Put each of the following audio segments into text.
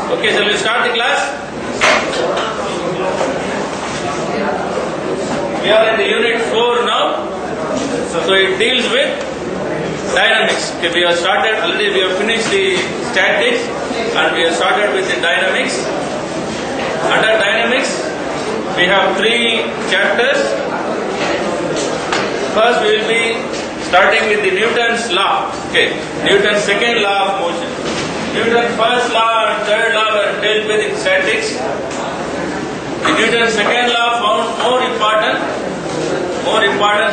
Okay, shall we start the class? We are in the unit 4 now. So it deals with dynamics. Okay, we have started already, we have finished the statics and we have started with the dynamics. Under dynamics, we have 3 chapters. First we will be starting with the Newton's law. Okay, Newton's second law of motion. Newton's first law and third law were dealt with in statics. The Newton's second law found more importance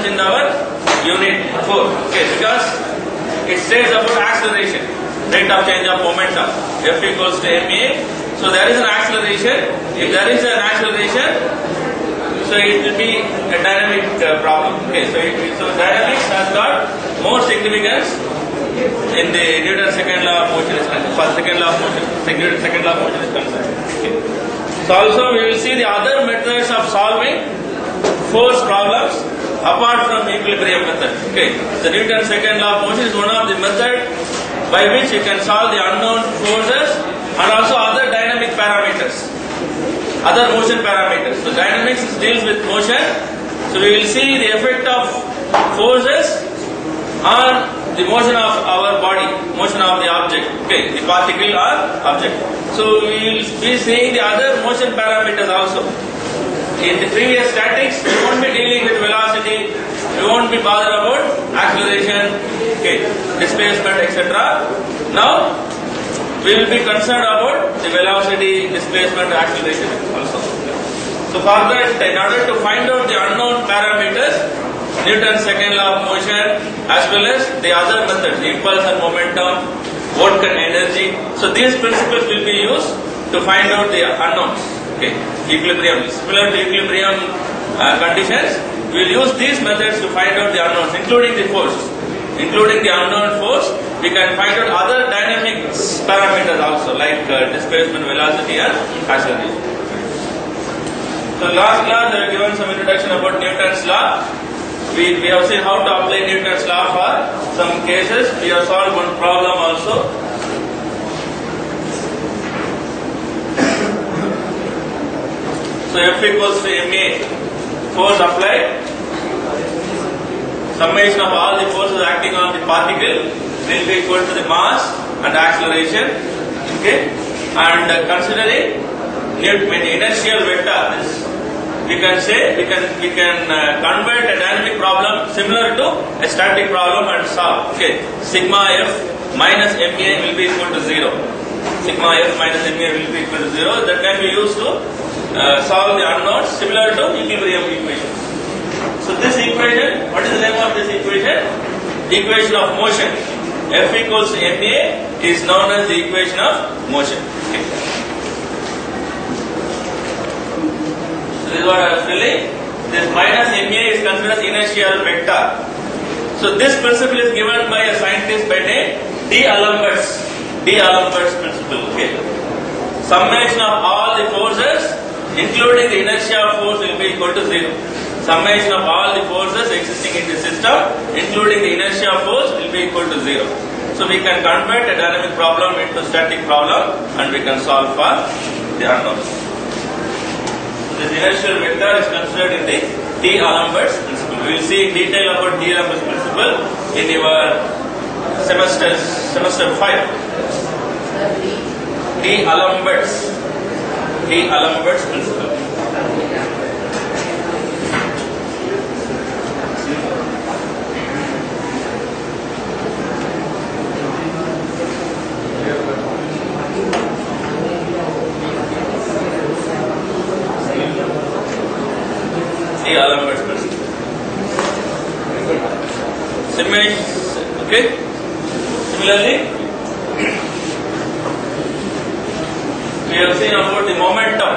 in our unit 4. Okay, because it says about acceleration, rate of change of momentum, F equals to ma. So there is an acceleration. If there is an acceleration, so it will be a dynamic problem. Okay, so dynamics has got more significance in the Newton's second law of motion is concerned. For second law of motion, second law of motion is concerned. Okay. So also we will see the other methods of solving force problems apart from equilibrium method. Okay, the Newton's second law of motion is one of the methods by which you can solve the unknown forces and also other dynamic parameters, other motion parameters. So dynamics deals with motion. So we will see the effect of forces on the motion of our body, motion of the object, okay, the particle or object. So we will be seeing the other motion parameters also. In the previous statics, we won't be dealing with velocity, we won't be bothered about acceleration, okay, displacement, etc. Now, we will be concerned about the velocity, displacement, acceleration also. So for that, in order to find out the unknown parameters, Newton's second law of motion as well as the other methods, impulse and momentum, work and energy. So these principles will be used to find out the unknowns. Okay, equilibrium. Similar to equilibrium conditions, we will use these methods to find out the unknowns, including the force. Including the unknown force, we can find out other dynamic parameters also, like displacement, velocity and acceleration. So last class I have given some introduction about Newton's law. We have seen how to apply Newton's law for some cases. We have solved one problem also. So F equals to ma, force applied, summation of all the forces acting on the particle will be equal to the mass and acceleration. Okay, and considering inertial vector, we can say we can convert a dynamic problem similar to a static problem and solve. Okay, sigma f minus ma will be equal to 0. Sigma f minus ma will be equal to 0. That can be used to solve the unknowns similar to equilibrium equations. So this equation, what is the name of this equation? Equation of motion. F equals to ma is known as the equation of motion. Okay. This is what I was telling. This minus ma is considered as inertial vector. So this principle is given by a scientist by name D'Alembert's principle. Okay. Summation of all the forces, including the inertia force, will be equal to 0. Summation of all the forces existing in the system, including the inertia force, will be equal to 0. So we can convert a dynamic problem into static problem and we can solve for the unknowns. This inertial vector is considered in the D'Alembert's principle. We will see in detail about D'Alembert's principle in your semester 5. D'Alembert's principle. D'Alembert's principle. Okay. Similarly, we have seen about the momentum.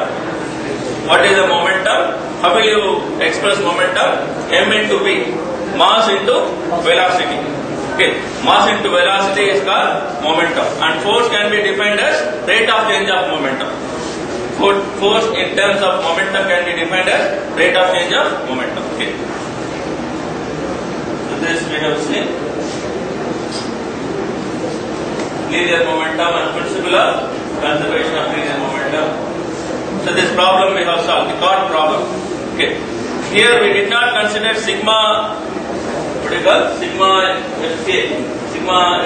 What is the momentum? How will you express momentum? M into V, mass into velocity. Okay, mass into velocity is called momentum, and force can be defined as rate of change of momentum. Force in terms of momentum can be defined as rate of change of momentum. Okay. So this we have seen. Linear momentum and principle of conservation of this problem we have solved, the chord problem. Okay. Here we did not consider sigma, what do you call, sigma Fk, sigma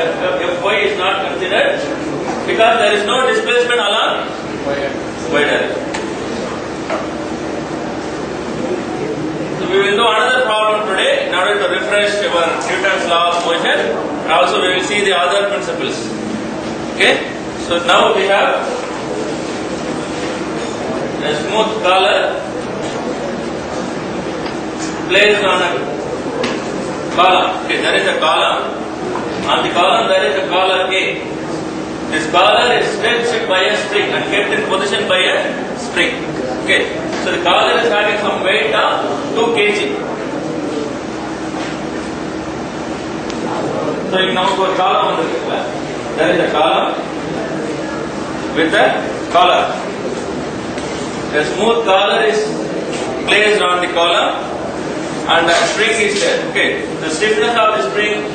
Fy is not considered because there is no displacement along y direction. So we will do another problem today in order to refresh our Newton's law of motion, and also we will see the other principles. Okay. So now we have a smooth collar placed on a column. Okay, there is a column. On the column there is a collar A. This collar is stretched by a spring and kept in position by a spring. Okay, so the collar is having some weight of 2 kg. So you now go column on the left. There is a column with a collar. A smooth collar is placed on the column and a spring is there. Okay, the stiffness of the spring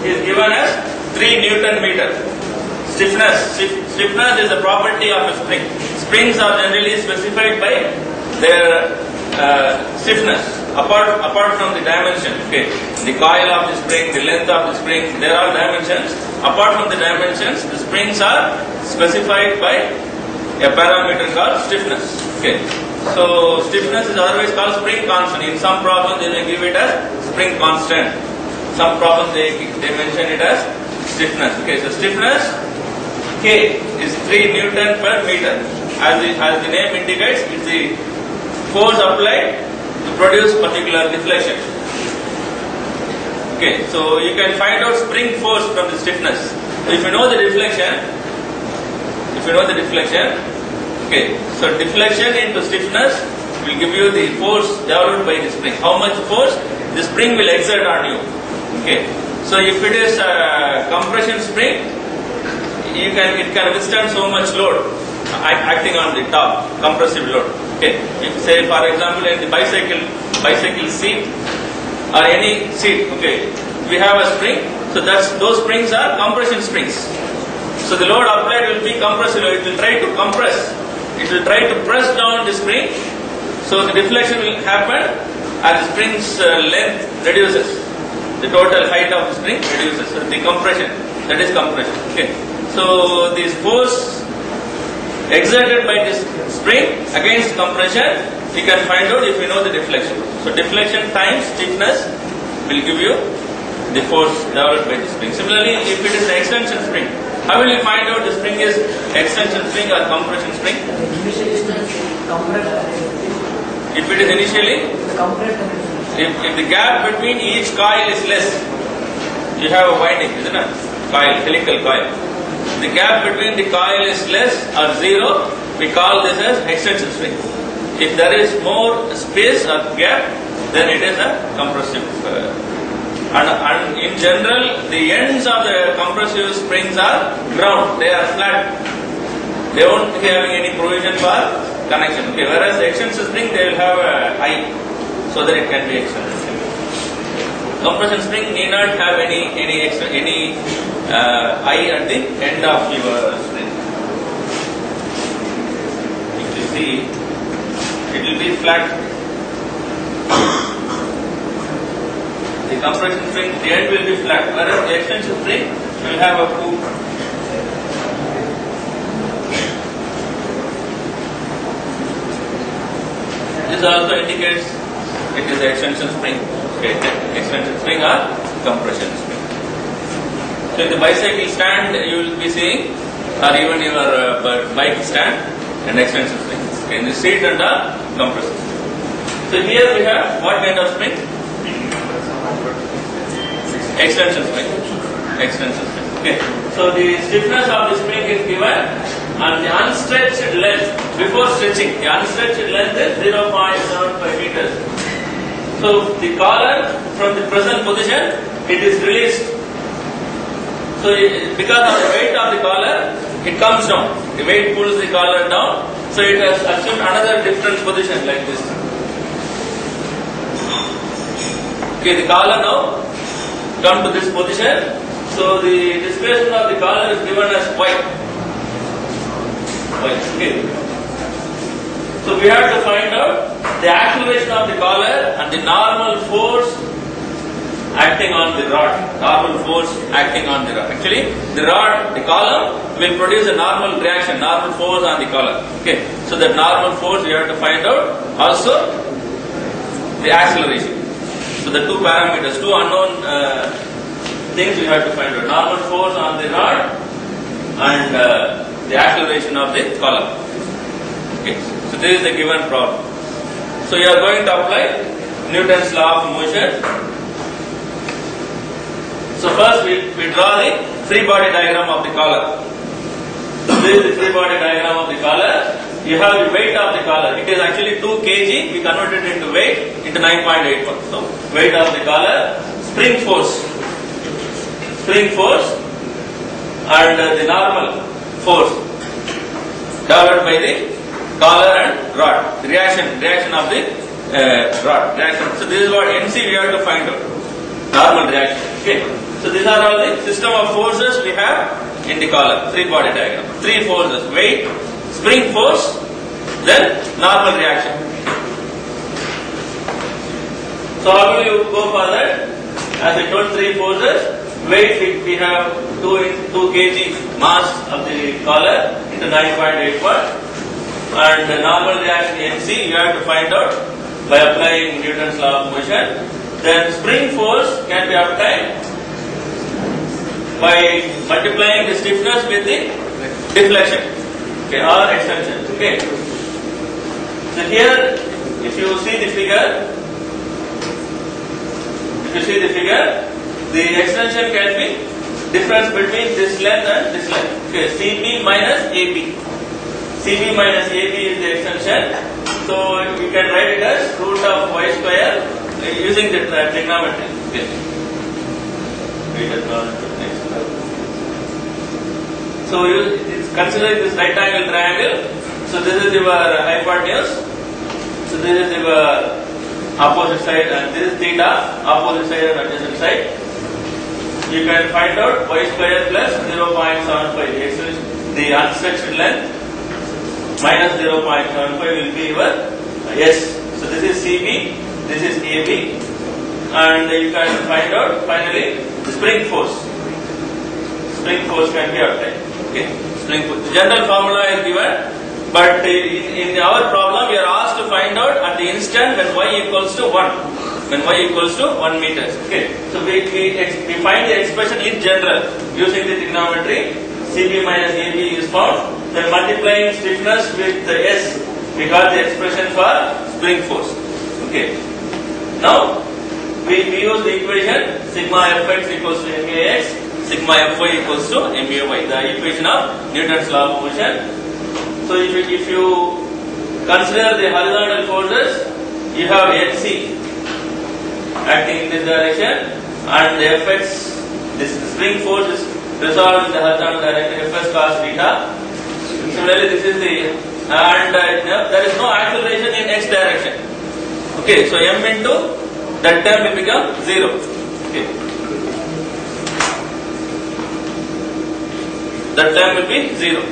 is given as 3 Newton meter. Stiffness is a property of a spring. Springs are generally specified by their stiffness apart from the dimension. Okay, the coil of the spring, the length of the spring, there are dimensions. Apart from the dimensions, the springs are specified by a parameter called stiffness. Okay, so stiffness is otherwise called spring constant. In some problems they may give it as spring constant. Some problems they mention it as stiffness. Okay, so stiffness K is 3 Newton per meter. As the name indicates, it's the force applied to produce particular deflection. Okay, so you can find out spring force from the stiffness. So if you know the deflection, okay, so deflection into stiffness will give you the force developed by the spring. How much force the spring will exert on you. Okay, so if it is a compression spring, it can withstand so much load acting on the top, compressive load. Okay, if say for example in the bicycle seat or any seat, okay, we have a spring, so those springs are compression springs. So the load applied will be compressive. It will try to compress. It will try to press down the spring. So the deflection will happen as the spring's length reduces. The total height of the spring reduces. So the compression, that is compression. Okay. So this force exerted by this spring against compression, you can find out if you know the deflection. So deflection times stiffness will give you the force developed by the spring. Similarly, if it is an extension spring, how will you find out the spring is extension spring or compression spring? If it is initially, if the gap between each coil is less, you have a winding, isn't it? Coil, helical coil. The gap between the coil is less or zero, we call this as extension spring. If there is more space or gap, then it is a compressive. And in general, the ends of the compressive springs are ground, they are flat. They won't be having any provision for connection. Okay, whereas the extension spring, they will have a eye, so that it can be extended. Compression spring need not have any eye at the end of your spring. If you see, it will be flat. The compression spring, the end will be flat, whereas the extension spring will have a hoop. This also indicates it is the extension spring. Okay, extension spring or compression spring. So in the bicycle stand you will be seeing, or even your bike stand, and extension spring. Okay, in the seat and the compressor. So here we have what kind of spring? Extension spring. Extension spring. Okay. So the stiffness of the spring is given and the unstretched length before stretching. The unstretched length is 0.75 meters. So the collar from the present position, it is released. So because of the weight of the collar, it comes down. The weight pulls the collar down. So it has assumed another different position like this. Okay, the collar now come to this position. So the displacement of the collar is given as y. Okay. So we have to find out the acceleration of the collar and the normal force acting on the rod. Normal force acting on the rod. Actually, the rod, the column will produce a normal reaction, normal force on the collar. Okay. So that normal force we have to find out. Also, the acceleration. So the two parameters, two unknown things we have to find out. Normal force on the rod and the acceleration of the column. Okay. So this is the given problem. So you are going to apply Newton's law of motion. So first we draw the free body diagram of the collar. This is the free body diagram of the collar. You have the weight of the collar. It is actually 2 kg. We converted it into weight into 9.81. So weight of the collar, spring force, and the normal force developed by the collar and rod. The reaction of the rod. So this is what MC we have to find out. Normal reaction. Okay. So these are all the system of forces we have in the collar. Free body diagram. 3 forces: weight, spring force, then normal reaction. So how will you go for that? As I told, 3 forces. Weight we have 2 kg mass of the collar into 9.81, and the normal reaction MC you have to find out by applying Newton's law of motion. Then spring force can be applied by multiplying the stiffness with the deflection, okay, or extension. Okay. So here, if you see the figure, the extension can be difference between this length and this length. Okay, CB minus AB. CB minus AB is the extension. So we can write it as root of y square using the trigonometry. Okay. So considering this right angle triangle, so this is your hypotenuse, so this is your opposite side, and this is theta, opposite side and adjacent side. You can find out y square plus 0.75, the unstretched length, minus 0.75 will be your S. So this is CB, this is AB, and you can find out finally the spring force. Spring force can be applied. Okay, spring force. The general formula is given, but in our problem we are asked to find out at the instant when y equals to 1. When y equals to 1 meters. Okay, so we find the expression in general using the trigonometry. CB minus AB is found. Then multiplying stiffness with the S, we got the expression for spring force. Okay. Now we use the equation sigma Fx equals to max, sigma Fy equals to muy, the equation of Newton's law of motion. So if you consider the horizontal forces, you have Nc acting in this direction, and the Fx, this spring force is resolved in the horizontal direction, Fs cos theta. Similarly, this is the, and there is no acceleration in x direction. Okay, so m into that term will become 0. Okay, that term will be 0.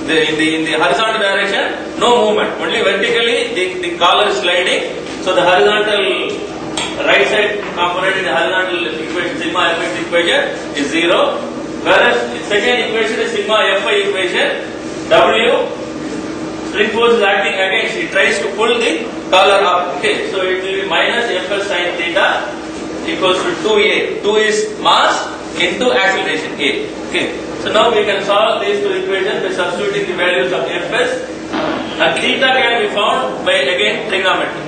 In the horizontal direction, no movement. Only vertically the collar is sliding. So the horizontal right side component in the horizontal equation, sigma Fx equation is 0. Whereas the second equation is sigma Fy equation. W, spring force is acting against, it tries to pull the collar up. Okay, so it will be minus Fs sin theta equals to 2a. 2 is mass into acceleration a. Okay, so now we can solve these two equations by substituting the values of Fs, and theta can be found by again trigonometry.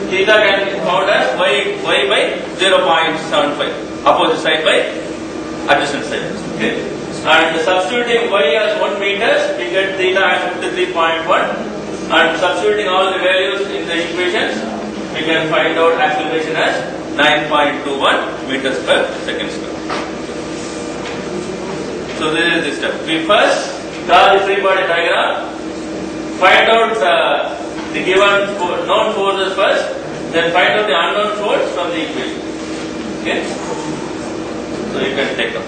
Theta can be found as y by 0.75, opposite side by adjacent side. Okay. And substituting y as 1 meters, we get theta as 53.1, and substituting all the values in the equations, we can find out acceleration as 9.21 meters per second square. So this is the step. We first draw the free body diagram, find out the given known forces first, then find out the unknown force from the equation. Okay? So you can take up.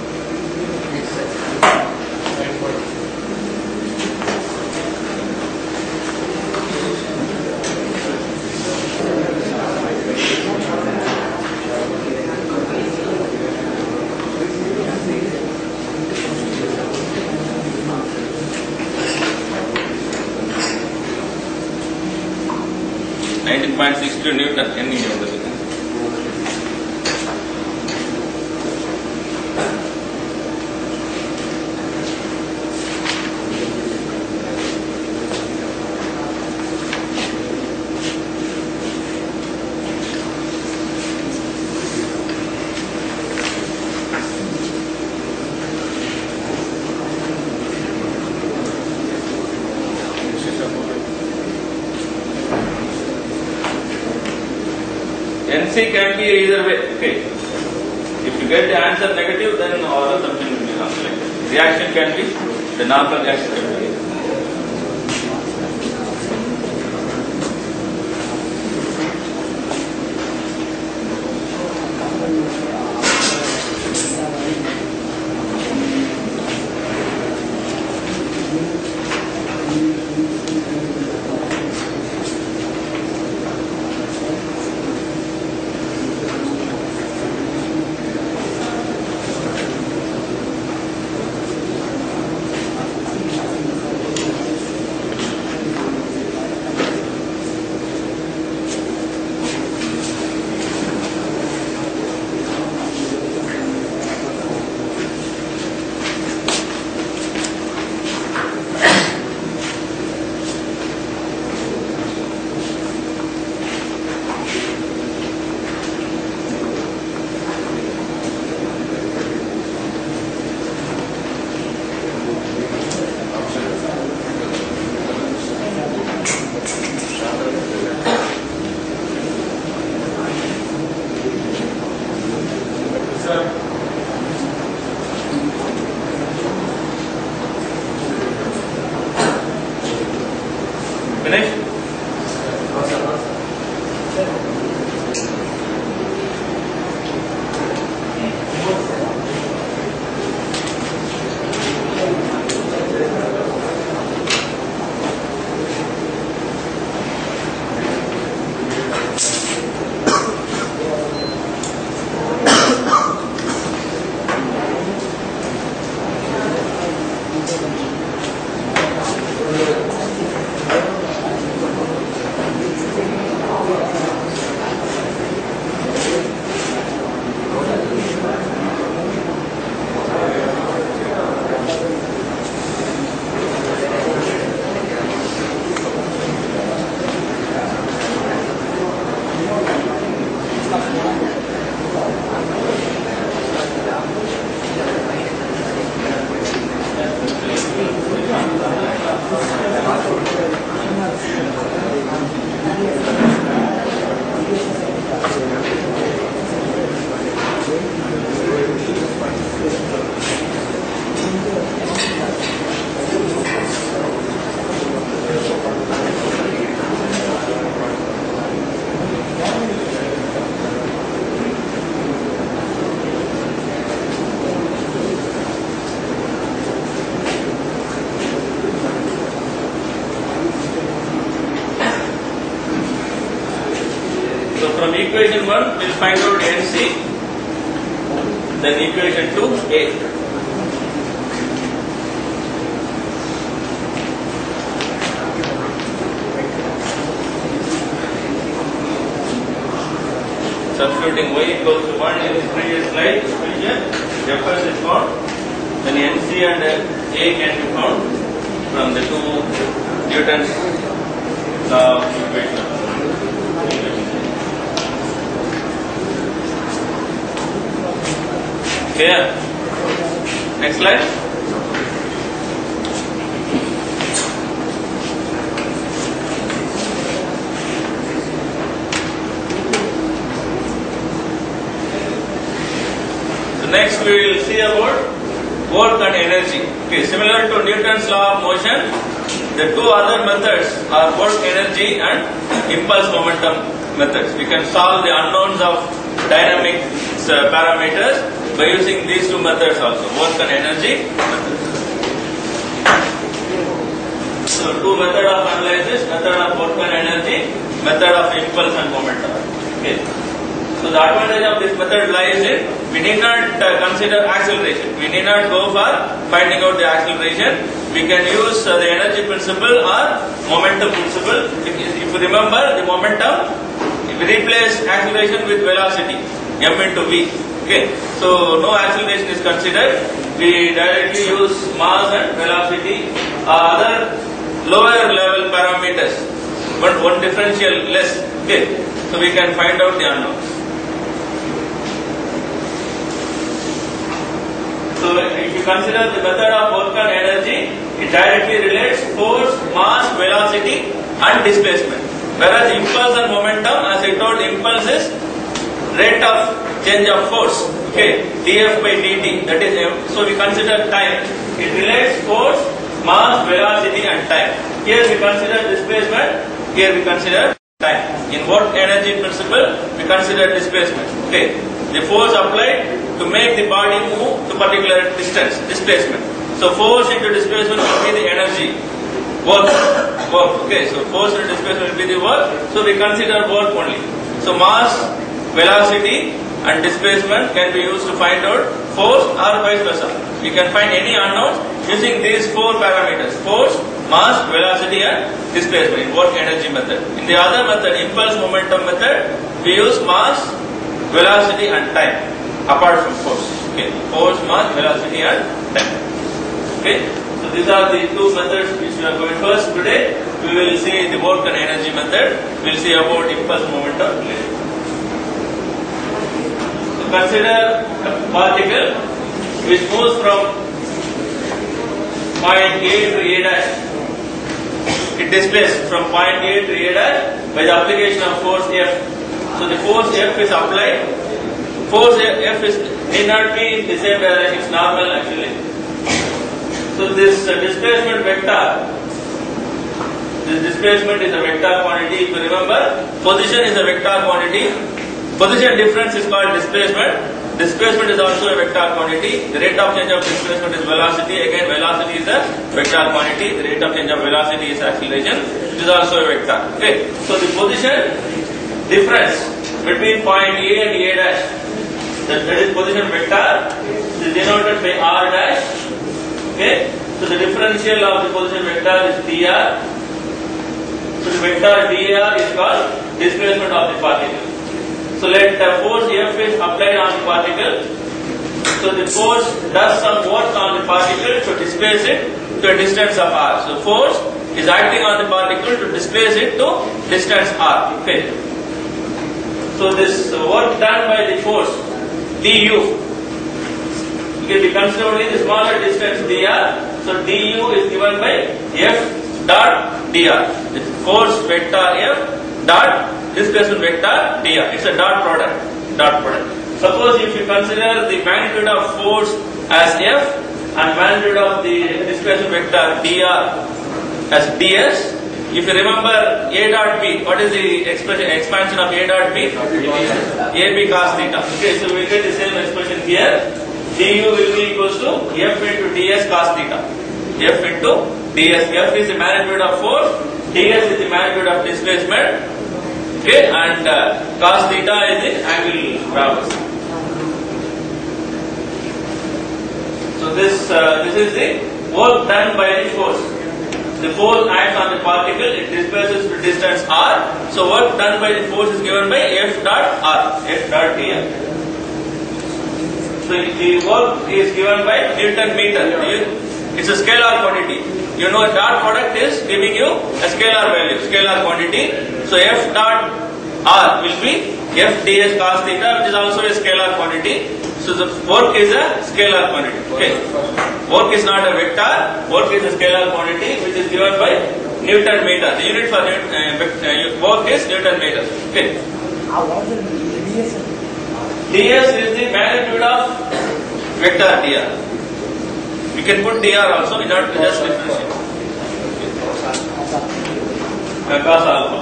0.62 Newton Engg வந்தது. NC can be either way. Okay. If you get the answer negative, then or something will be wrong. Like reaction can be the normal reaction can be. Finish? So from equation 1 we will find out NC, then equation 2 A. Substituting y equals to 1 in the previous slide equation, Fs is found, then NC and A can be found from the 2 Newton's law of equation. Clear? Next slide. So next we will see about work and energy. Okay, similar to Newton's law of motion, the two other methods are work energy and impulse momentum methods. We can solve the unknowns of dynamic parameters by using these two methods also, work and energy methods. So two method of analysis, method of work and energy, method of impulse and momentum. Okay. So the advantage of this method lies in we need not consider acceleration. We need not go for finding out the acceleration. We can use the energy principle or momentum principle. If you remember, the momentum we replace acceleration with velocity, m into v. Okay, so no acceleration is considered. We directly use mass and velocity, other lower level parameters, but one differential less. Okay, so we can find out the unknowns. So if you consider the method of work and energy, it directly relates force, mass, velocity and displacement. Whereas impulse and momentum, as I told, impulse is rate of change of force, okay, df by dt, that is m. So we consider time. It relates force, mass, velocity and time. Here we consider displacement, here we consider time. In work energy principle, we consider displacement, okay. The force applied to make the body move to particular distance, displacement. So force into displacement will be the energy, work, okay. So force into displacement will be the work, so we consider work only. So mass, velocity and displacement can be used to find out force or vice versa. We can find any unknowns using these four parameters: force, mass, velocity and displacement in work energy method. In the other method, impulse momentum method, we use mass, velocity and time apart from force. Okay, force, mass, velocity and time. Okay, so these are the two methods which we are going. First today we will see the work and energy method. We will see about impulse momentum later. Consider a particle which moves from point A to A dash. It displaces from point A to A dash by the application of force F. So the force F is applied. Force F is need not be in the same direction, it's normal actually. So this displacement vector, this displacement is a vector quantity. If you remember, position is a vector quantity. Position difference is called displacement. Displacement is also a vector quantity. The rate of change of displacement is velocity. Again, velocity is a vector quantity. The rate of change of velocity is acceleration. It is also a vector. Okay. So the position difference between point A and A dash, that is position vector, is denoted by R dash. Okay. So the differential of the position vector is dr. So the vector dr is called displacement of the particle. So let the force F is applied on the particle. So the force does some work on the particle to displace it to a distance of r. So force is acting on the particle to displace it to distance r. Okay. So this work done by the force du, okay, we consider only the smaller distance dr. So du is given by F dot dr. The force vector F dot displacement vector dr. It's a dot product. Suppose if you consider the magnitude of force as F and magnitude of the displacement vector dr as ds. If you remember A dot b, what is the expansion of A dot b? AB cos theta. Okay, so we get the same expression here. Du will be equals to F into ds cos theta. F into ds. F is the magnitude of force. Ds is the magnitude of displacement. Okay, and cos theta is the angle traversed. So this is the work done by the force. The force acts on the particle, it displaces to distance r. So work done by the force is given by F dot r, F dot dr. So the work is given by Newton meter. It's a scalar quantity. You know, dot product is giving you a scalar value, scalar quantity. So F dot r will be F ds cos theta, which is also a scalar quantity. So the work is a scalar quantity. Okay. Work is not a vector. Work is a scalar quantity, which is given by Newton meter. The unit for work is Newton meter. Okay. ds is the magnitude of vector dr. You can put dr also, in order to just differentiate. Cos alpha.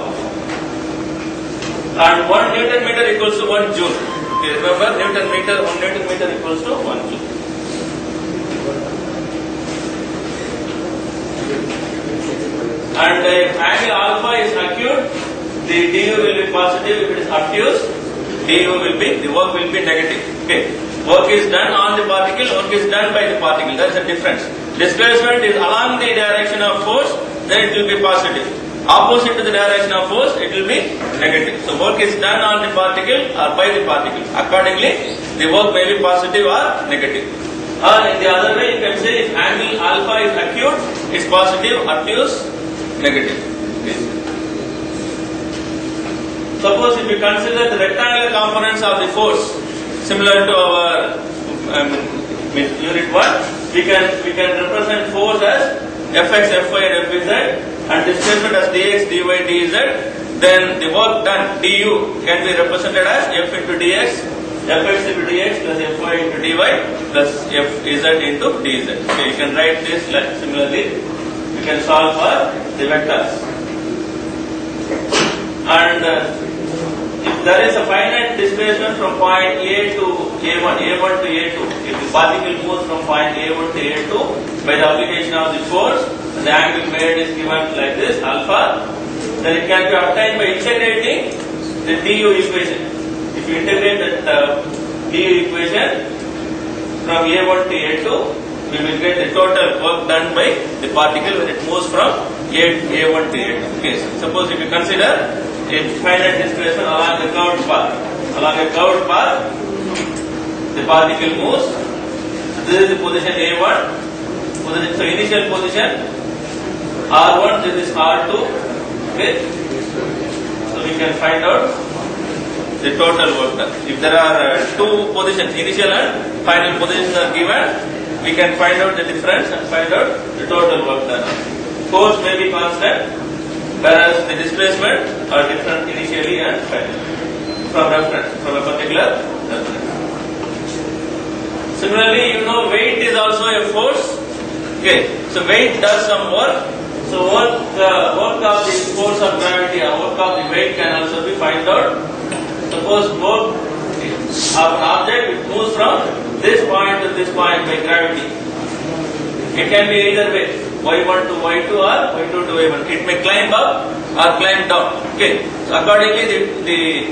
And 1 Newton meter equals to 1 joule. Okay, remember, 1 Newton meter equals to 1 joule. And if angle alpha is acute, the du will be positive. If it is obtuse, the work will be negative. Okay. Work is done on the particle, work is done by the particle. That's the difference. Displacement is along the direction of force, then it will be positive. opposite to the direction of force, it will be negative. So work is done on the particle or by the particle. Accordingly, the work may be positive or negative. Or in the other way, you can say if angle alpha is acute, it's positive, obtuse, negative. Okay. Suppose if we consider the rectangular components of the force, similar to our unit 1, we can represent force as Fx, Fy and Fz and displacement as dx, dy, dz. Then the work done du can be represented as F into dx, Fx into dx plus Fy into dy plus Fz into dz. Okay, you can write this similarly. You can solve for the vectors. And if there is a finite displacement from point A to A1, A1 to A2, if the particle moves from point A1 to A2 by the application of the force, and the angle made is given like this, alpha, then it can be obtained by integrating the du equation. If you integrate that du equation from A1 to A2, we will get the total work done by the particle when it moves from A1 to A2. Okay, so suppose if you consider a finite displacement along the curved path. Along a curved path, the particle moves. So this is the position A1. So initial position R1, this is R2. Okay. So we can find out the total work done. If there are two positions, initial and final positions are given, we can find out the difference and find out the total work done. Force may be constant, whereas the displacement are different initially and finally from a particular reference. Similarly, you know weight is also a force. Okay, so weight does some work. So work of the force of gravity or work of the weight can also be found out. Suppose work of an object which moves from this point to this point by gravity. It can be either way, y1 to y2 or y2 to y1. It may climb up or climb down. Okay. So accordingly, the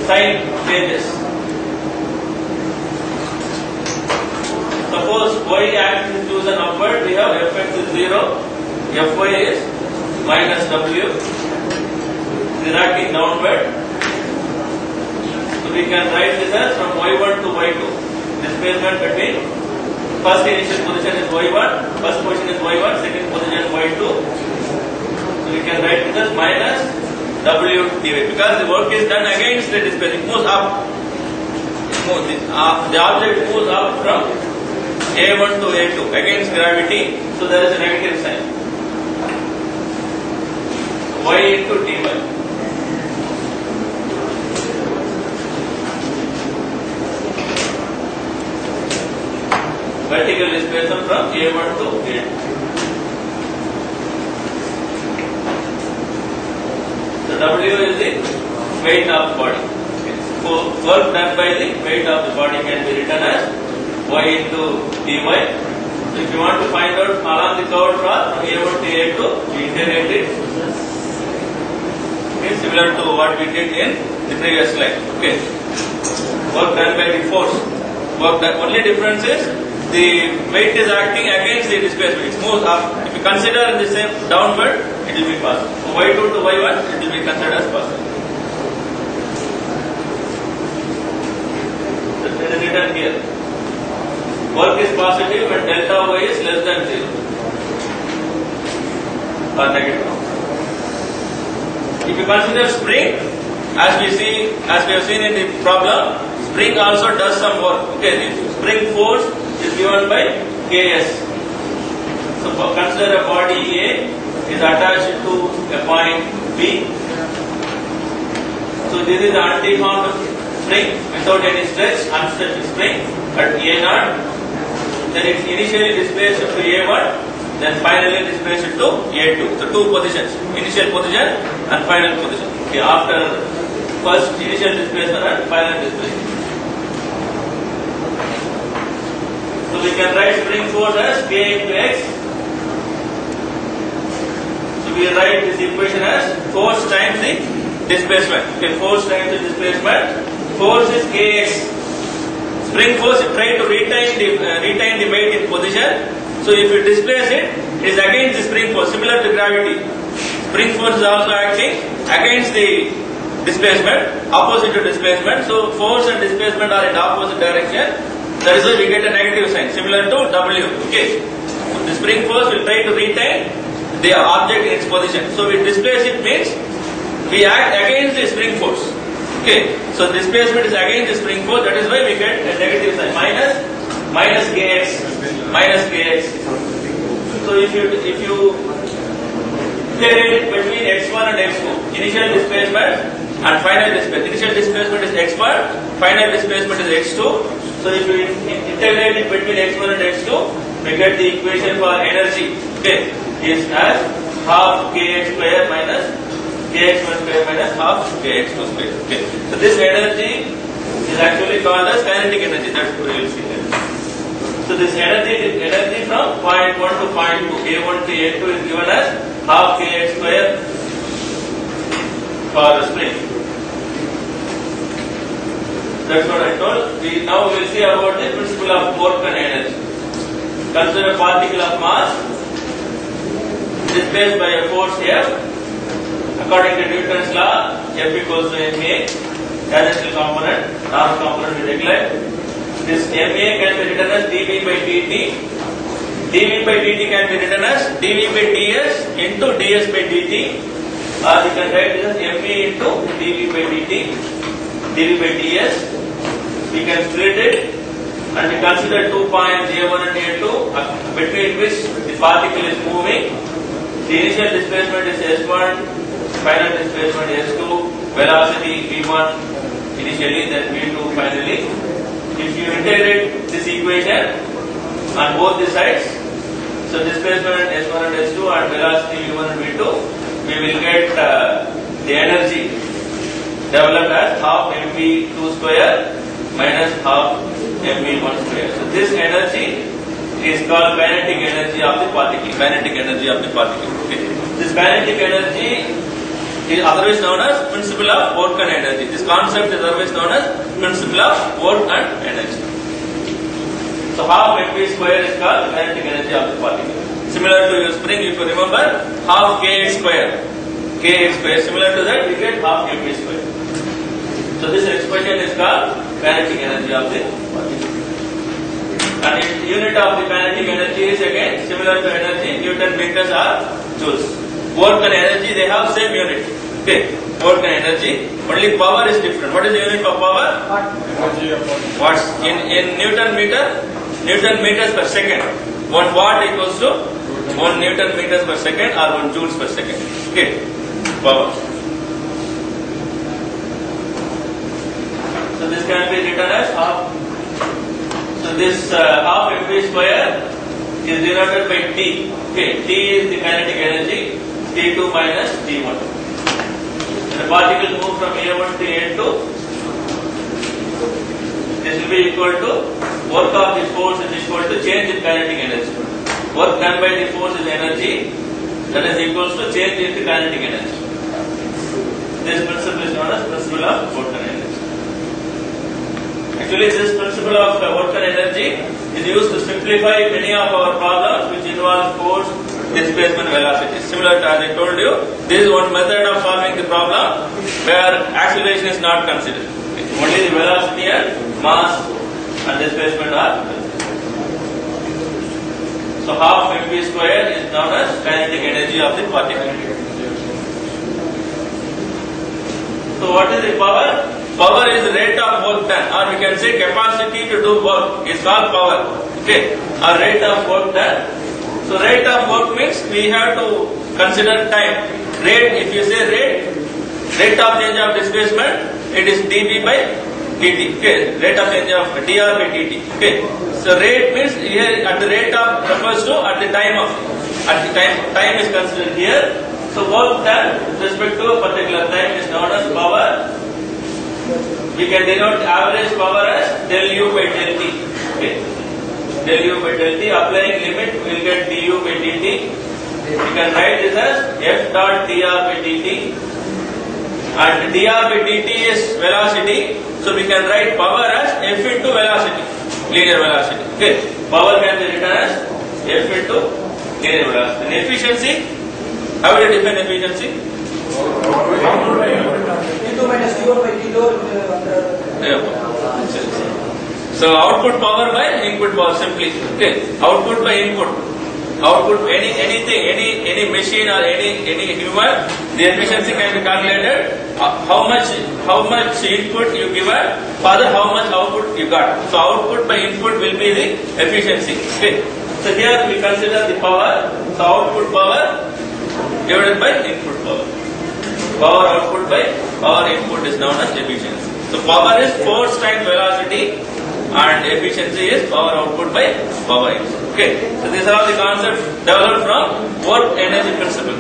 sign changes. Suppose y axis is chosen upward, we have Fx is 0, Fy is minus W. Reacting downward. So we can write this as from y1 to y2. Displacement between first initial position is y1, first position is y1, second position is y2. So we can write this as minus W dy because the work is done against the displacement. It moves up. The object moves up from A1 to A2 against gravity. So there is a negative sign. Y into dy. Vertical displacement from A1 to A2. So W is the weight of the body. So work done by the weight of the body can be written as Y into dy. So if you want to find out along the curved path from A1 to A2, we integrate it. Okay, similar to what we did in the previous slide. Okay. Work done by the force. Work done. Only difference is the weight is acting against the displacement. It moves up. If you consider in the same downward, it will be positive. So y2 to y1, it will be considered as positive. So it is written here. Work is positive when delta y is less than 0 or negative. If you consider spring, as we have seen in the problem, spring also does some work. Okay, the spring force is given by Ks. So consider a body A is attached to a point B. So this is the anti-formed spring without any stretch, unstretched spring at A0. Then it initially displaced to A1, then finally displaced to A2. So two positions, initial position and final position. Okay, after first initial displacement and final displacement. So we can write spring force as K into X. So we write this equation as force times the displacement. Okay, force times the displacement. Force is Kx. Spring force, you try to retain the weight in position. So if you displace it, it is against the spring force, similar to gravity. spring force is also acting against the displacement, opposite to displacement. So force and displacement are in opposite direction. That is why we get a negative sign, similar to W. Okay. So the spring force will try to retain the object in its position. So we displace it means we act against the spring force. Okay. So displacement is against the spring force. That is why we get a negative sign, minus kx. So if you integrate between x1 and x2, initial displacement and final displacement. Initial displacement is x1, final displacement is x2. So if you integrate it between x1 and x2, we get the equation for energy. Okay, is as half kx square minus kx1 square minus half kx2 square. Okay, so this energy is actually called as kinetic energy. That's what we will see here. So this energy from point 1 to point 2, A1 to A2 is given as half kx square for the spring. That's what I told. Now we will see about the principle of work and energy. Consider a particle of mass displaced by a force F. According to Newton's law, F equals to ma, tangential component, normal component we declare. This ma can be written as dv by dt. dv by dt can be written as dv by ds into ds by dt, or you can write this as ma into dv by dt, dv by ds. We can split it and we consider 2 points A1 and A2 between which the particle is moving. The initial displacement is S1, final displacement S2, velocity V1 initially, then V2 finally. If you integrate this equation on both the sides, so displacement S1 and S2 and velocity V1 and V2, we will get the energy developed as half mv2 square minus half mv1 square. So this energy is called kinetic energy of the particle. Kinetic energy of the particle. Okay. This kinetic energy is otherwise known as principle of work and energy. This concept is otherwise known as principle of work and energy. So half mv square is called kinetic energy of the particle. Similar to your spring, if you remember, half kx square. Kx square. Similar to that, we get half mv square. So this expression is called kinetic energy of the particle. And the unit of the kinetic energy is again similar to energy, Newton meters or joules. Work and energy, they have same unit. Okay, work and energy. Only power is different. What is the unit of power? Watts. In Newton meters per second. 1 watt equals to 1 Newton meters per second or 1 joules per second. Okay, power. So this can be written as half. So this half mv square is denoted by T. Okay, T is the kinetic energy, T2 minus T1. And the particle moves from A1 to A2. This will be equal to work of this force is equal to change in kinetic energy. Work done by the force is energy, that is equals to change in the kinetic energy. This principle is known as principle of work and energy. Actually, this principle of work and energy is used to simplify many of our problems which involve force, displacement, velocity. Similar to as I told you, this is one method of solving the problem where acceleration is not considered. Only the velocity and mass and displacement are considered. So half mv square is known as kinetic energy of the particle. So what is the power? Power is the rate of work done, or we can say capacity to do work is called power. Okay, or rate of work done. So rate of work means we have to consider time. Rate, if you say rate of change of displacement, it is dv by dt. Okay, rate of change of dr by dt. Okay, so rate means here at the rate of refers to at the time of time is considered here. So work done with respect to a particular time is known as power. We can denote average power as del u by del t. Okay. Del u by del t, applying limit, we will get du by dt. We can write this as f dot dr by dt. And dr by dt is velocity, so we can write power as f into velocity, linear velocity. Okay. Power can be written as f into linear velocity. And efficiency, How will you define efficiency? T2 minus T1 by T2. So output power by input power simply. Okay. Output by input. Output anything, any machine or any human, the efficiency can be calculated. How much input you given, further how much output you got. So output by input will be the efficiency. Okay. So here we consider the power. So output power divided by input power. Power output by power input is known as efficiency. So power is force times velocity, and efficiency is power output by power input. Okay. So these are all the concepts developed from work energy principle.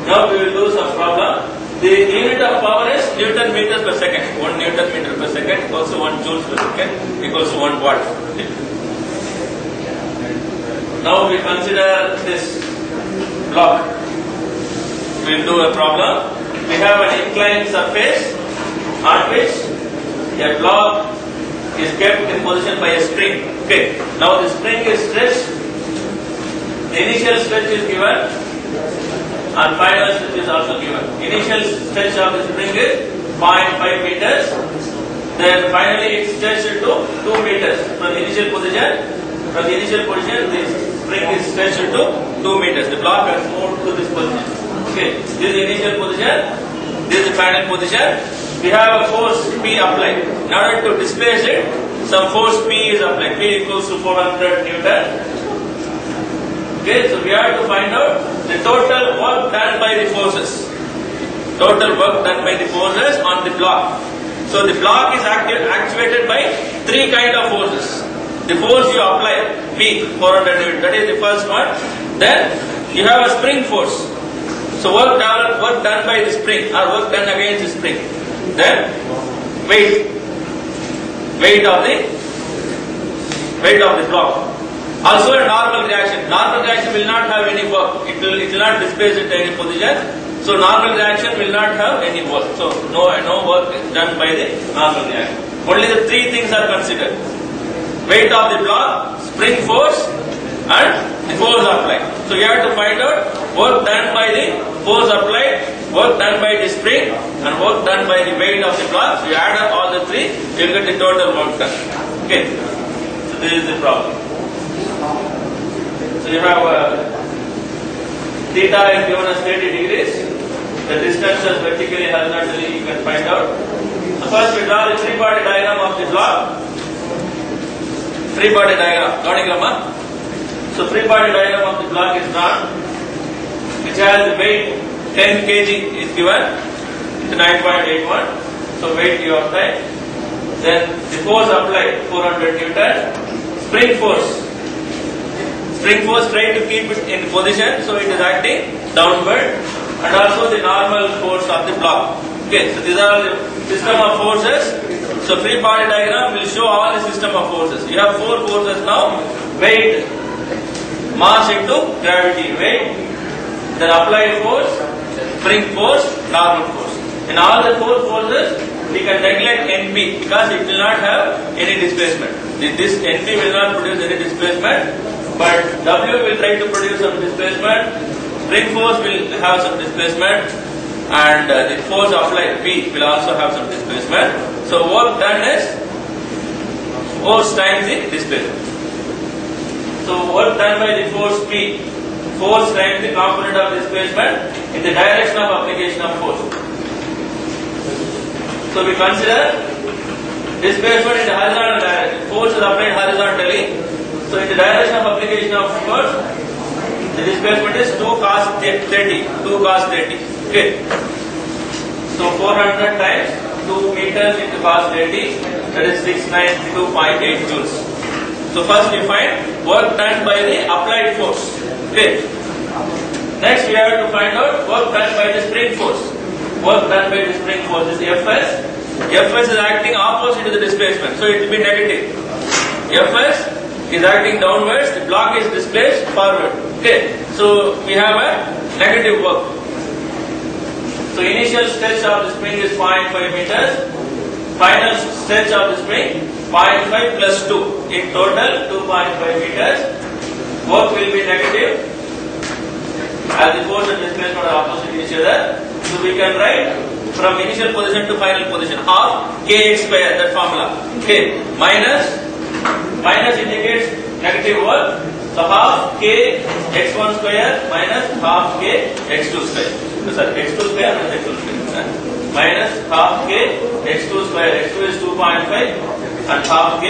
Now we will do some problem. The unit of power is Newton meters per second. 1 Newton meter per second equals to 1 joules per second equals to 1 watt. Okay. Now we consider this block. We will do a problem. We have an inclined surface on which a block is kept in position by a spring. Okay. Now the spring is stretched. The initial stretch is given and final stretch is also given. Initial stretch of the spring is 0.5 meters. Then finally it stretched to 2 meters from the initial position. From the initial position, the spring is stretched to 2 meters. The block has moved to this position. Okay. This is the initial position. This is the final position. We have a force P applied. In order to displace it, some force P is applied. P equals to 400 Newton. Okay, so we have to find out the total work done by the forces. Total work done by the forces on the block. So the block is actuated by 3 kind of forces. The force you apply, P, 400 Newton, that is the first one. Then you have a spring force. So work done by the spring or work done against the spring. Then weight of the block. Also a normal reaction. Normal reaction will not have any work. It will not displace it to any position. So normal reaction will not have any work. So no work is done by the normal reaction. Only the 3 things are considered: weight of the block, spring force, and the force applied. So you have to find out work done by the force applied, work done by the spring, and work done by the weight of the block. So you add up all the 3, you will get the total work done. Okay. So this is the problem. So you have theta is given as 30 degrees. The distances vertically, horizontally you can find out. So first we draw the 3-body diagram of the block. 3-body diagram. So 3-body diagram of the block is drawn, which has the weight 10 kg is given, it's 9.81. So weight you apply. Then the force applied 400 Newton. Spring force trying to keep it in position, so it is acting downward, and also the normal force of the block. Okay, so these are the system of forces. So 3-body diagram will show all the system of forces. You have 4 forces now: weight, mass into gravity, weight, then applied force, spring force, normal force. In all the 4 forces, we can neglect NP because it will not have any displacement. This NP will not produce any displacement, but W will try to produce some displacement, spring force will have some displacement, and the force applied P will also have some displacement. So work done is force times the displacement. So work done by the force P, force times the component of displacement in the direction of application of force. So we consider displacement in the horizontal direction. Force is applied horizontally. So in the direction of application of force, the displacement is 2 cos 30. Okay. So 400 times 2 meters into cos 30, that is 692.8 joules. So first we find work done by the applied force. Okay. Next we have to find out work done by the spring force. Work done by the spring force is Fs. Fs is acting opposite to the displacement, so it will be negative. Fs is acting downwards, the block is displaced forward. Okay, so we have a negative work. So initial stretch of the spring is 0.5 meters. Final stretch of the spring 0.5 plus 2. In total 2.5 meters. Work will be negative. each other. So we can write from initial position to final position half kx square, that formula. Okay, minus indicates negative work. So half k x1 square minus half k x2 square. Sorry, x2 square minus x2 square. Minus half k x2 square. x2 is 2.5 and half k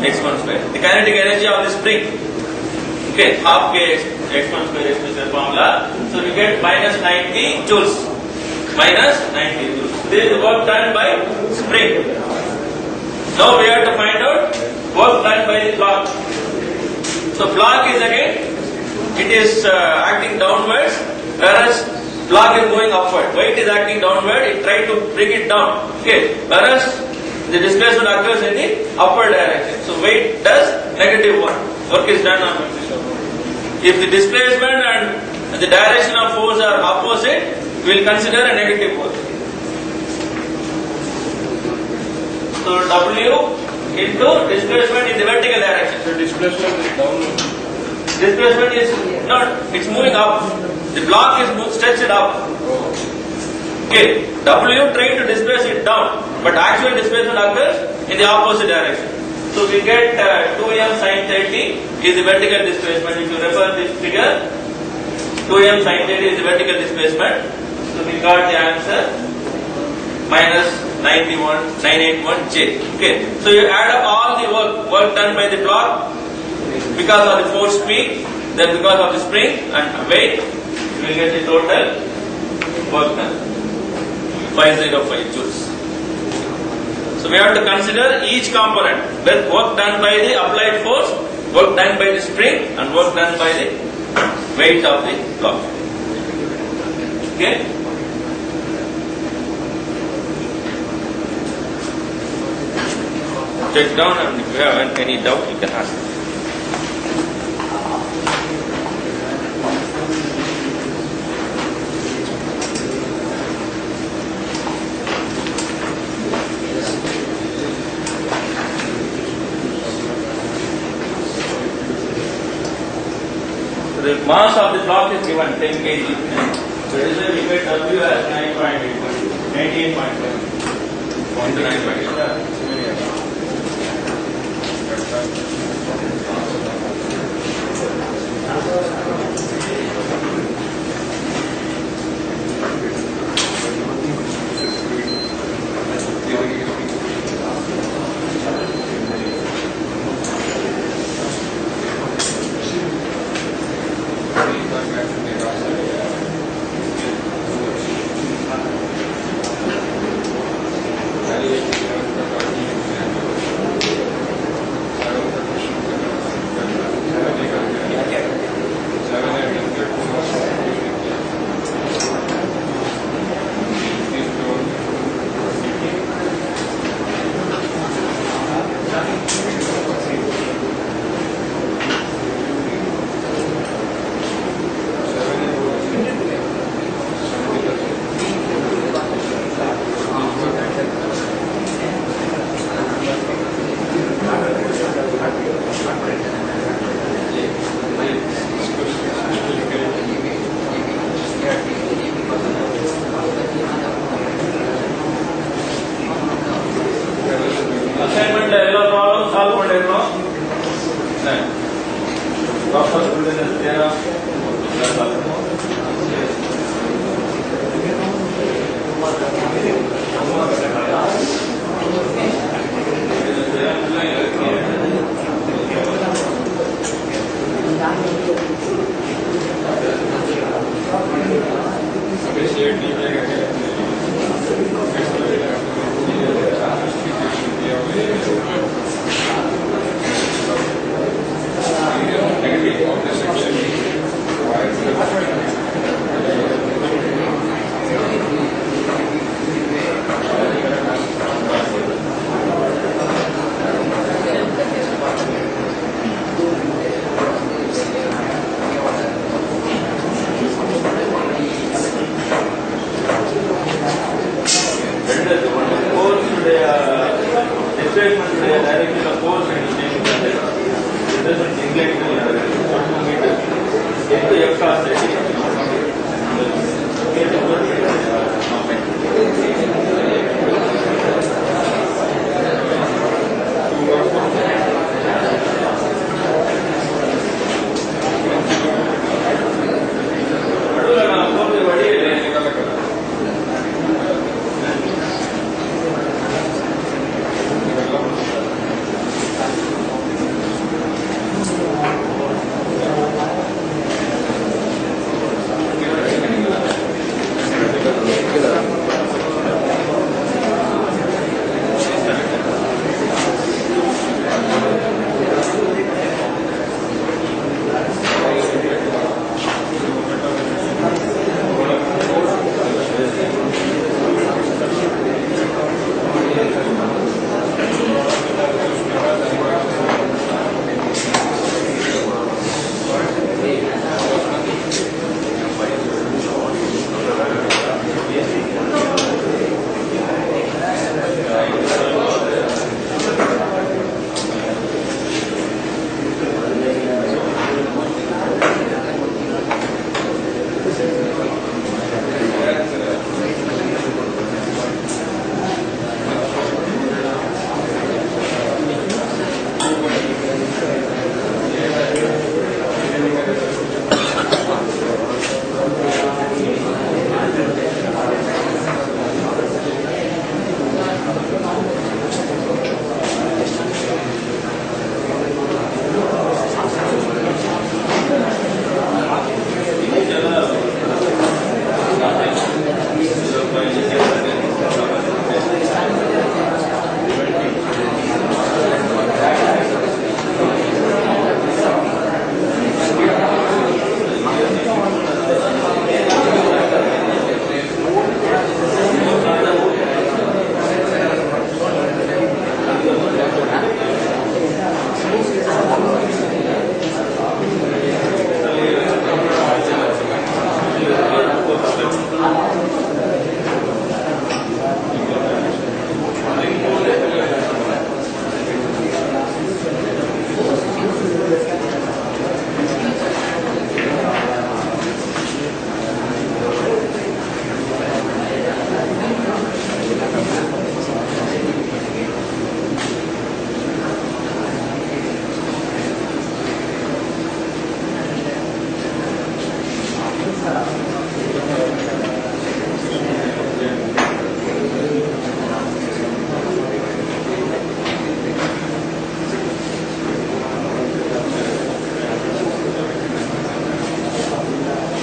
x1 square. The kinetic energy of the spring. Okay, half k x1 square x2 square formula. So we get minus 90 joules. Minus 90 joules. This is the work done by spring. Now we have to find out work done by the block. So block is again, it is acting downwards, whereas block is going upward. Weight is acting downward, it tries to bring it down. Okay, whereas the displacement occurs in the upward direction. So weight does negative work. Work is done on. If the displacement and the direction of force are opposite, we will consider a negative work. So W into displacement in the vertical direction. So displacement is downward. Displacement is not, it's moving up. The block is stretched up. Okay, W trying to displace it down, but actual displacement occurs in the opposite direction. So we get 2m sin 30 is the vertical displacement. If you refer this figure, 2m sin 30 is the vertical displacement. So we got the answer minus 981J. Okay, so you add up all the work done by the block because of the force P, then because of the spring and weight, you will get the total work done, 505 joules. So we have to consider each component, work done by the applied force, work done by the spring, and work done by the weight of the block. Okay. Check down, and if you have any doubt, you can ask. The mass of the block is given 10 kg. So this is why we get W as 98.5. 0.9.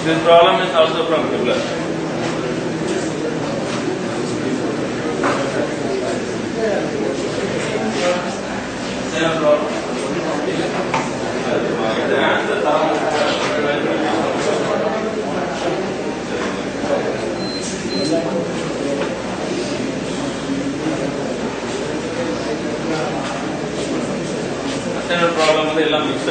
This problem is also from Kepler. Problem is mixed.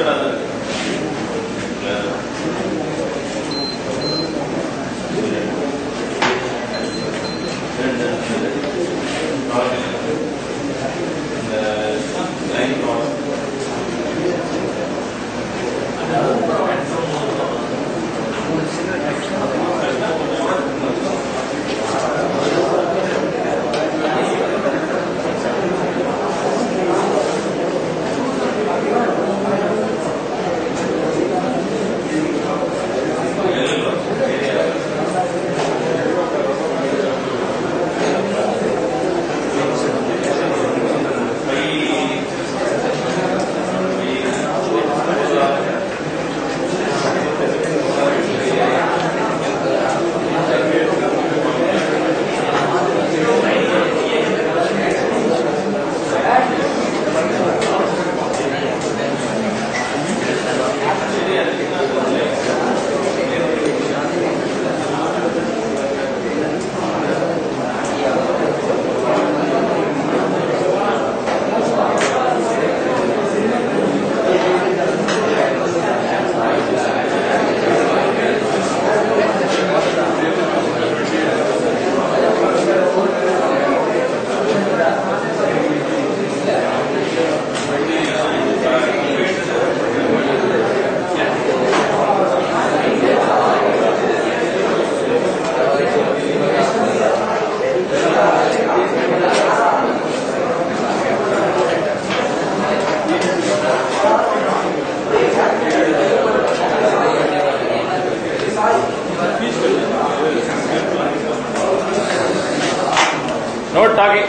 No talking.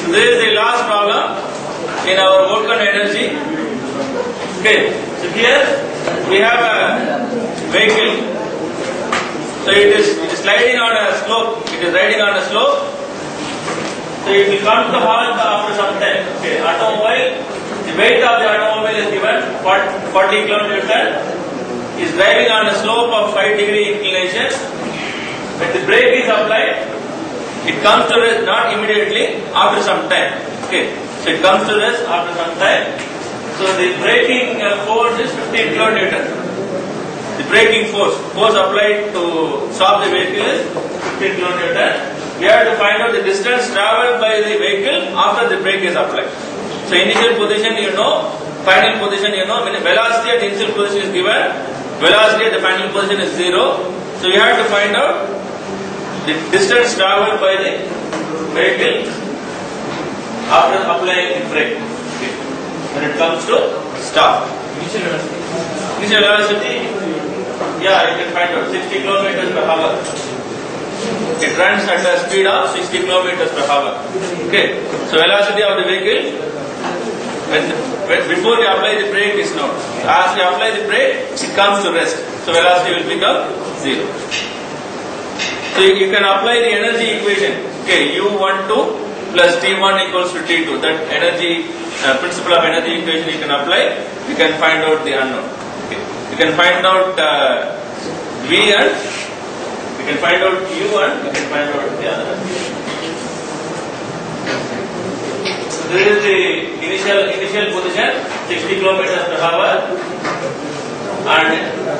This is the last problem in our Balkan energy. Okay, so here we have a vehicle. So it is sliding on a slope. It is riding on a slope. So it will come to halt after some time. Okay, automobile. The weight of the automobile is given 40 kN. Is driving on a slope of 5-degree inclination. When the brake is applied, it comes to rest not immediately, after some time. Okay, so it comes to rest after some time. So the braking force is 15 kN. The braking force applied to stop the vehicle is 15 kN. We have to find out the distance travelled by the vehicle after the brake is applied. So initial position you know, final position you know. When the velocity at the initial position is given, velocity at the final position is 0. So we have to find out the distance travelled by the vehicle after applying the brake. Okay. When it comes to stop. Initial velocity, yeah, you can find out 60 km per hour. It runs at a speed of 60 km per hour. Okay. So velocity of the vehicle, before we apply the brake is known. So as we apply the brake, it comes to rest. So velocity will become 0. So you can apply the energy equation. Okay, U12 plus T1 equals to T2. That energy principle of energy equation you can apply. You can find out the unknown. Okay. You can find out V and you can find out U and you can find out the other. So this is the initial position 60 kilometers per hour and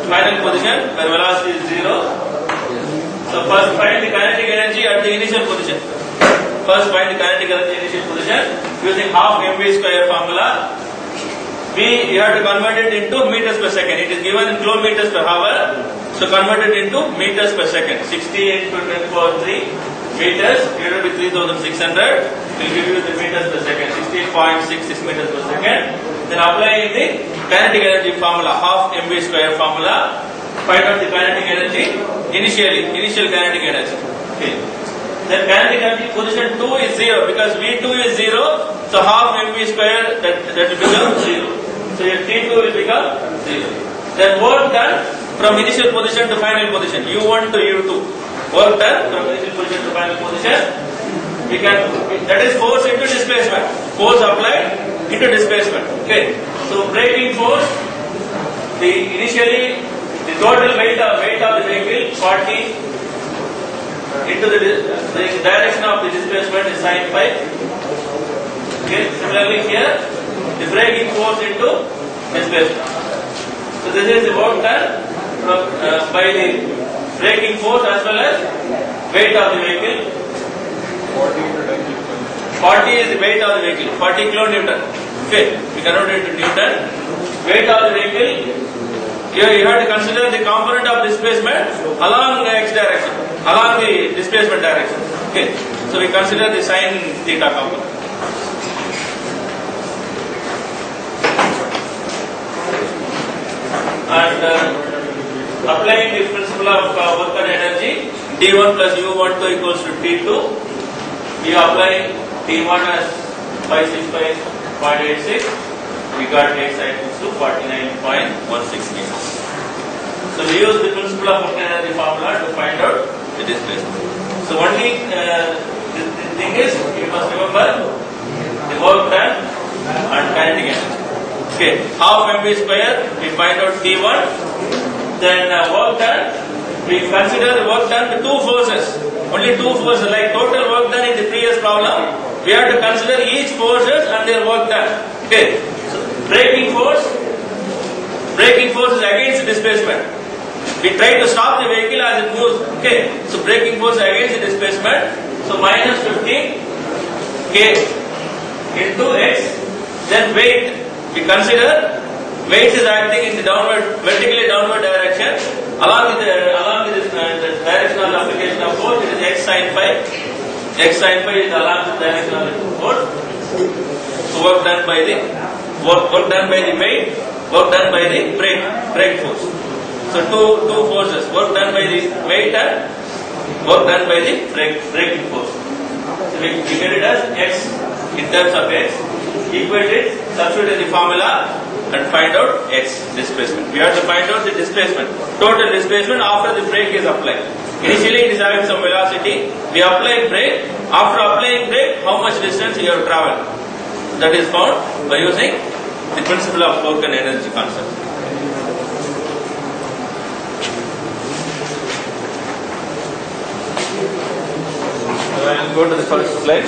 final position where velocity is 0. So first find the kinetic energy at the initial position. First find the kinetic energy initial position using half mv square formula. V you have to convert it into meters per second. It is given in kilometers per hour. So convert it into meters per second. 60 into 10 power 3 meters divided by 3600 will give you the meters per second. 16.66 meters per second. Then apply the kinetic energy formula, half mv square formula. Find out the kinetic energy initial kinetic energy. Okay. Then kinetic energy position 2 is 0 because V2 is 0. So half mv square that will become 0. So your T2 will become 0. Then work done from initial position to final position. U1 to U2. Work done from initial position to final position. We can that is force into displacement. Force applied into displacement. Okay. So braking force. The total weight of the vehicle 40 into the direction of the displacement is sin phi. Okay. Similarly here the braking force into displacement. So this is the work done by the braking force as well as weight of the vehicle. 40 is the weight of the vehicle. 40 kilonewton. Okay. We convert it to Newton. Weight of the vehicle. Here you have to consider the component of displacement along the x direction, along the displacement direction. Okay, so we consider the sin theta component. And applying the principle of work and energy, T1 plus U12 equals to T2. We apply T1 as 565.86. We got x equals to 49.16 meters. So we use the principle of work and energy formula to find out the displacement. So only the thing is you must remember the work done and kinetic energy. Okay, half mv square we find out T1. Then work done we consider the work done to two forces. Only two forces like total work done in the previous problem. We have to consider each forces and their work done. Okay. Braking force is against the displacement. We try to stop the vehicle as it moves. Okay, so braking force against the displacement. So minus 15 k into x. Then weight. We consider weight is acting in the vertically downward direction. Along with the direction of the application of force, it is x sin phi. X sin phi is along the direction of the force. So work done by the weight, work done by the brake force. So two forces, work done by the weight and work done by the braking force. So we get it as x in terms of x. Equate it, substitute in the formula and find out x displacement. We have to find out the displacement, total displacement after the brake is applied. Initially it is having some velocity. We apply brake. After applying brake, how much distance you have traveled? That is found by using the principle of work and energy concept. I will go to the first slide.